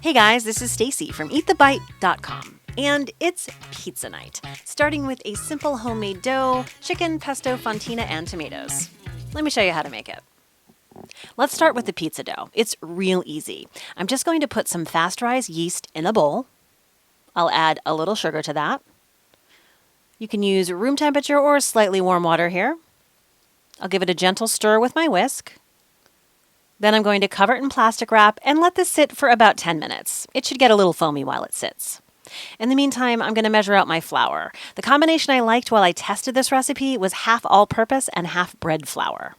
Hey guys, this is Stacy from eatthebite.com, and it's pizza night, starting with a simple homemade dough, chicken, pesto, fontina, and tomatoes. Let me show you how to make it. Let's start with the pizza dough. It's real easy. I'm just going to put some fast rise yeast in a bowl. I'll add a little sugar to that. You can use room temperature or slightly warm water here. I'll give it a gentle stir with my whisk. Then I'm going to cover it in plastic wrap and let this sit for about 10 minutes. It should get a little foamy while it sits. In the meantime, I'm going to measure out my flour. The combination I liked while I tested this recipe was half all-purpose and half bread flour.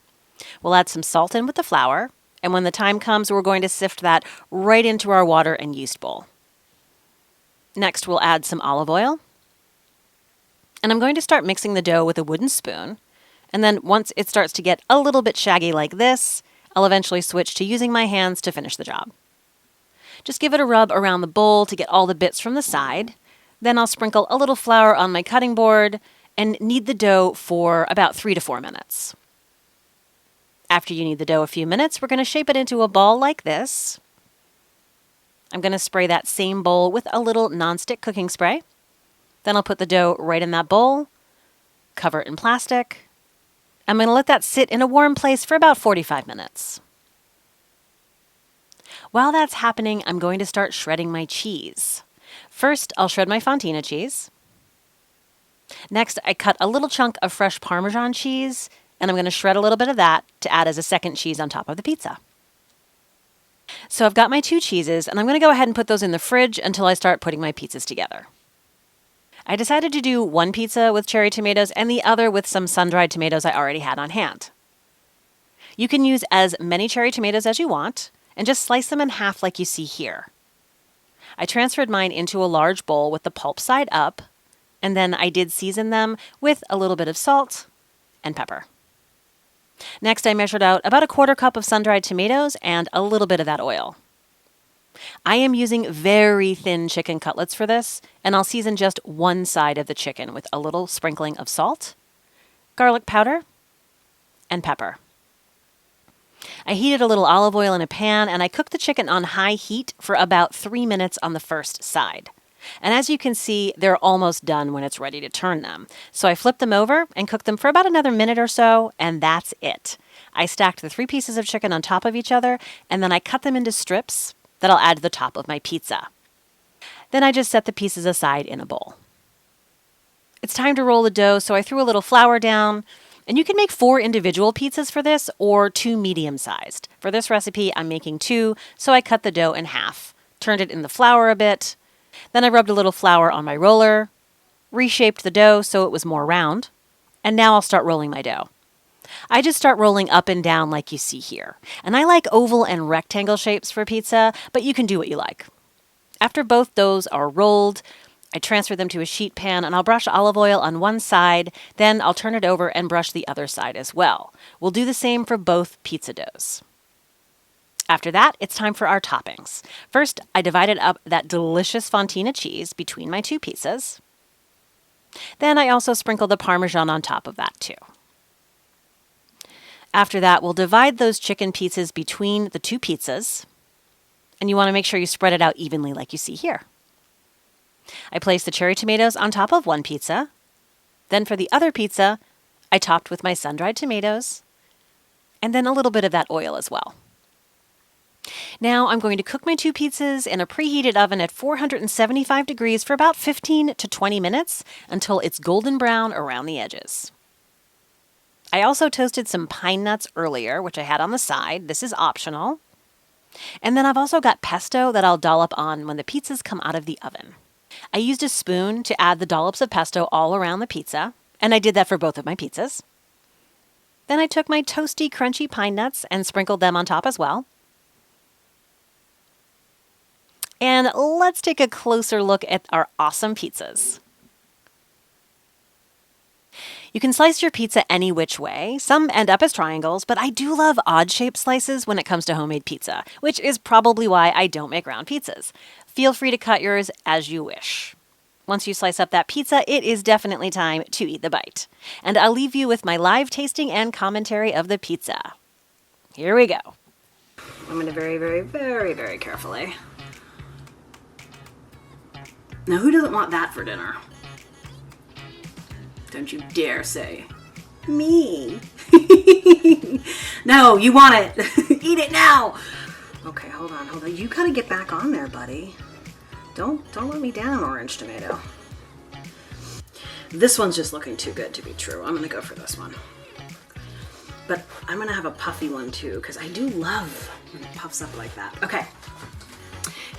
We'll add some salt in with the flour, and when the time comes, we're going to sift that right into our water and yeast bowl. Next, we'll add some olive oil. And I'm going to start mixing the dough with a wooden spoon. And then once it starts to get a little bit shaggy like this, I'll eventually switch to using my hands to finish the job. Just give it a rub around the bowl to get all the bits from the side. Then I'll sprinkle a little flour on my cutting board and knead the dough for about 3 to 4 minutes. After you knead the dough a few minutes, we're going to shape it into a ball like this. I'm going to spray that same bowl with a little nonstick cooking spray. Then I'll put the dough right in that bowl, cover it in plastic. I'm going to let that sit in a warm place for about 45 minutes. While that's happening, I'm going to start shredding my cheese. First, I'll shred my fontina cheese. Next, I cut a little chunk of fresh Parmesan cheese, and I'm going to shred a little bit of that to add as a second cheese on top of the pizza. So I've got my 2 cheeses, and I'm going to go ahead and put those in the fridge until I start putting my pizzas together. I decided to do one pizza with cherry tomatoes and the other with some sun-dried tomatoes I already had on hand. You can use as many cherry tomatoes as you want and just slice them in half like you see here. I transferred mine into a large bowl with the pulp side up, and then I did season them with a little bit of salt and pepper. Next, I measured out about a 1/4 cup of sun-dried tomatoes and a little bit of that oil. I am using very thin chicken cutlets for this, and I'll season just one side of the chicken with a little sprinkling of salt, garlic powder, and pepper. I heated a little olive oil in a pan, and I cooked the chicken on high heat for about 3 minutes on the first side. And as you can see, they're almost done when it's ready to turn them. So I flipped them over and cooked them for about another minute or so, and that's it. I stacked the 3 pieces of chicken on top of each other, and then I cut them into strips that I'll add to the top of my pizza. Then I just set the pieces aside in a bowl. It's time to roll the dough, so I threw a little flour down, and you can make 4 individual pizzas for this or 2 medium-sized. For this recipe, I'm making 2, so I cut the dough in half, turned it in the flour a bit, then I rubbed a little flour on my roller, reshaped the dough so it was more round, and now I'll start rolling my dough. I just start rolling up and down like you see here. And I like oval and rectangle shapes for pizza, but you can do what you like. After both doughs are rolled, I transfer them to a sheet pan and I'll brush olive oil on one side, then I'll turn it over and brush the other side as well. We'll do the same for both pizza doughs. After that, it's time for our toppings. First, I divided up that delicious fontina cheese between my 2 pieces. Then I also sprinkled the Parmesan on top of that too. After that, we'll divide those chicken pieces between the 2 pizzas, and you want to make sure you spread it out evenly like you see here. I placed the cherry tomatoes on top of one pizza. Then for the other pizza, I topped with my sun-dried tomatoes, and then a little bit of that oil as well. Now I'm going to cook my 2 pizzas in a preheated oven at 475 degrees for about 15 to 20 minutes until it's golden brown around the edges. I also toasted some pine nuts earlier, which I had on the side. This is optional. And then I've also got pesto that I'll dollop on when the pizzas come out of the oven. I used a spoon to add the dollops of pesto all around the pizza, and I did that for both of my pizzas. Then I took my toasty, crunchy pine nuts and sprinkled them on top as well. And let's take a closer look at our awesome pizzas. You can slice your pizza any which way. Some end up as triangles, but I do love odd-shaped slices when it comes to homemade pizza, which is probably why I don't make round pizzas. Feel free to cut yours as you wish. Once you slice up that pizza, it is definitely time to eat the bite. And I'll leave you with my live tasting and commentary of the pizza. Here we go. I'm going to very, very, very, very carefully Now, who doesn't want that for dinner? Don't you dare say me. No, you want it. Eat it now. Okay, hold on. You gotta get back on there, buddy. Don't let me down, orange tomato. This one's just looking too good to be true. I'm gonna go for this one. But I'm gonna have a puffy one too, because I do love when it puffs up like that. Okay.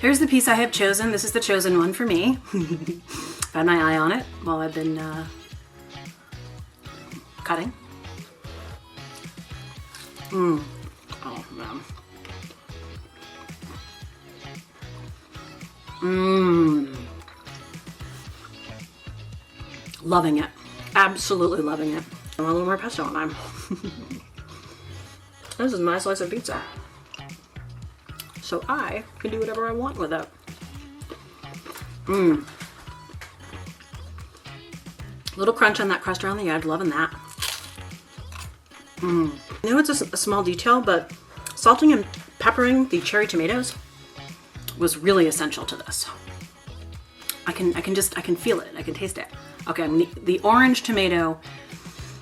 Here's the piece I have chosen. This is the chosen one for me. Had my eye on it while I've been cutting. Oh, man. Loving it. Absolutely loving it. I want a little more pesto on mine. This is my slice of pizza. So I can do whatever I want with it. Little crunch on that crust around the edge. Loving that. I know it's a small detail, but salting and peppering the cherry tomatoes was really essential to this. I can feel it. I can taste it. Okay, the orange tomato.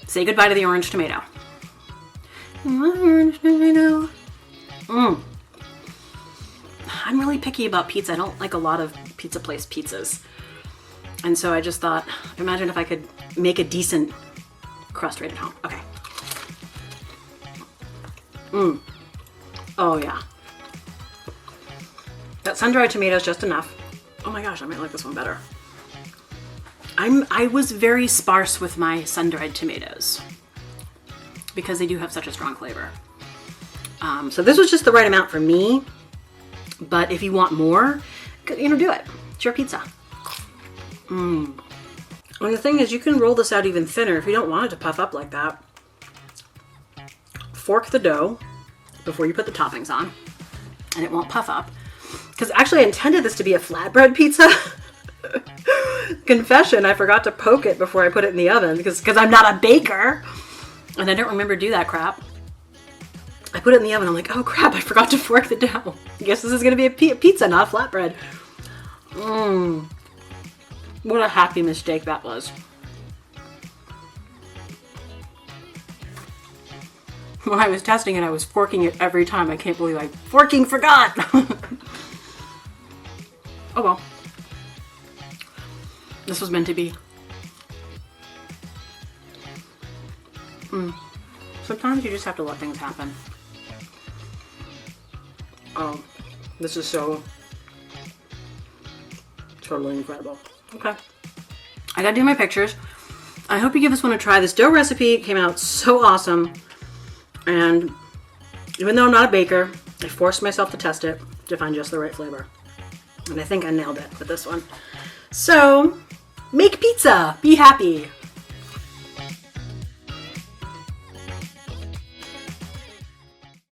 Say goodbye to the orange tomato. Orange tomato. I'm really picky about pizza. I don't like a lot of pizza place pizzas. And so I just thought, imagine if I could make a decent crust right at home. Okay. Oh yeah. That sun-dried tomato is just enough. Oh my gosh, I might like this one better. I was very sparse with my sun-dried tomatoes because they do have such a strong flavor. So this was just the right amount for me, but if you want more, do it. It's your pizza. And the thing is, you can roll this out even thinner if you don't want it to puff up like that. Fork the dough before you put the toppings on, and it won't puff up. Because actually I intended this to be a flatbread pizza. Confession, I forgot to poke it before I put it in the oven because I'm not a baker. And I don't remember to do that crap. I put it in the oven, I'm like, oh crap, I forgot to fork the dough. I guess this is going to be a pizza, not a flatbread. What a happy mistake that was. When I was testing it, I was forking it every time. I can't believe I forgot. Oh well. This was meant to be. Sometimes you just have to let things happen. Oh, this is so totally incredible. Okay. I gotta do my pictures. I hope you give this one a try. This dough recipe came out so awesome. And even though I'm not a baker, I forced myself to test it to find just the right flavor. And I think I nailed it with this one. So, make pizza. Be happy.